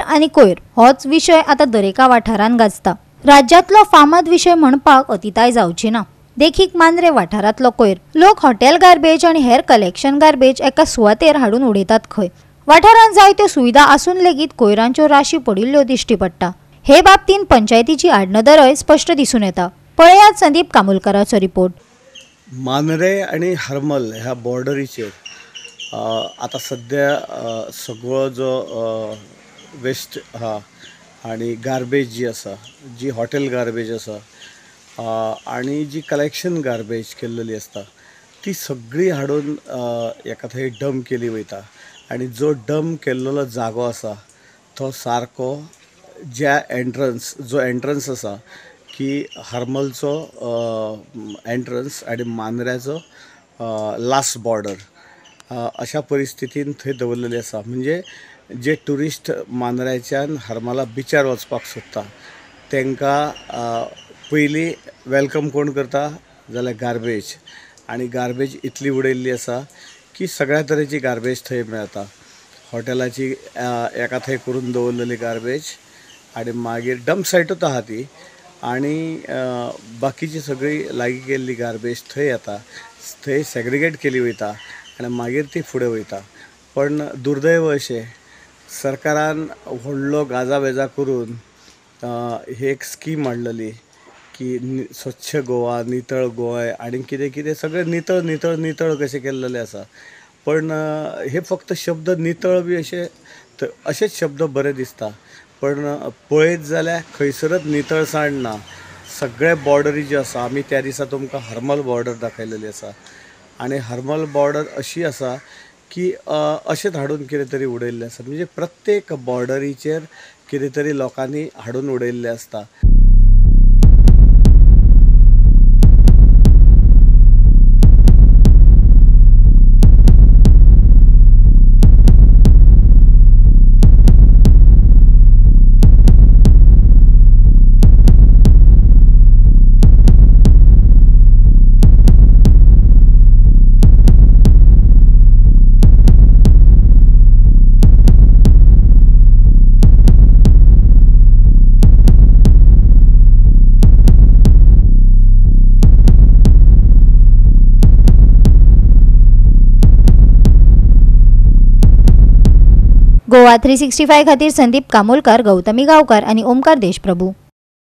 आणि कोयर होच विषय आता दरेका वाठारान गाजता। राज्यातलो फामाद विषय म्हणपाक अतिताय जावची ना। देखीक मांद्रे वाठारातलो कोयर लोक हॉटेल गार्बेज आणि हेर कलेक्शन गार्बेज एका सुवातेर हाडून उडयतात खंय। वाठारांत जायत्यो सुविधा आसून लेगीत कोयरांच्यो राशी पडिल्ल्यो दिश्टी पडटा। हे बाबतीन पंचायतीची आडनदरय स्पष्ट दिसून येता। पळयात संदीप कामोलकराचो रिपोर्ट। मांद्रे आणि हरमल ह्या बॉर्डरीचेर आता सध्या सगळो जो वेस्ट हा आणि गार्बेज जी आसा, जी हॉटेल गार्बेज आसा आणि जी कलेक्शन गार्बेज केल्लेली आसता ती सगळी हाडून एका थंय डंप केली वयता। आणि जो डंप केल्लो जागो आसा तो सारको ज्या जो एंट्रन्स आसा की हरमलचो एंट्रन्स आणि मांद्र्याचो लास्ट बॉर्डर अशा परिस्थितीन थंय दवरलेली आसा। म्हणजे जे टुरिस्ट मांद्र्याच्यान हरमला बिचार वचपाक सोदता तांकां पयली वेलकम कोण करता जाल्यार गार्बेज, आणि गार्बेज इतली उडयल्ली आसा की सगळ्या तरेची गार्बेज थंय मेळटा। हॉटेलाची एका थंय करून दवरलेली गार्बेज आणि मागीर डंप सायटूच आहा ती, आणि बाकीची सगळी लागीं गेल्ली गार्बेज थंय येता, थंय सेग्रिगेट केली वयता आणि मागीर ती फुडें वयता। पण दुर्दैव अशें सरकारान व्हडलो गाजाबेजा करून ही एक स्कीम हाडलेली की स्वच्छ गोवा, नितळ गोंय आणि कितें कितें सगळें नितळ नितळ नितळ कशें केल्लेलें आसा। पण हे फक्त शब्द नितळ बी अशेच शब्द बरे दिसता, पण पळयत जाल्यार खंयसरच नितळसाण ना। सगळे बॉर्डरी जी आसा, आमी त्या दिसा तुमकां हरमल बॉर्डर दाखयलेली आसा, आणि हरमल बॉर्डर अशी आसा की अशेंच हाडून कितें तरी उडयल्लें आसा। म्हणजे प्रत्येक बॉर्डरीचेर कितें तरी लोकांनी हाडून उडयल्लें आसता। गोवा 365 खातीर संदीप कामोलकर, गौतमी गांवकार आणि ओमकार देशप्रभू।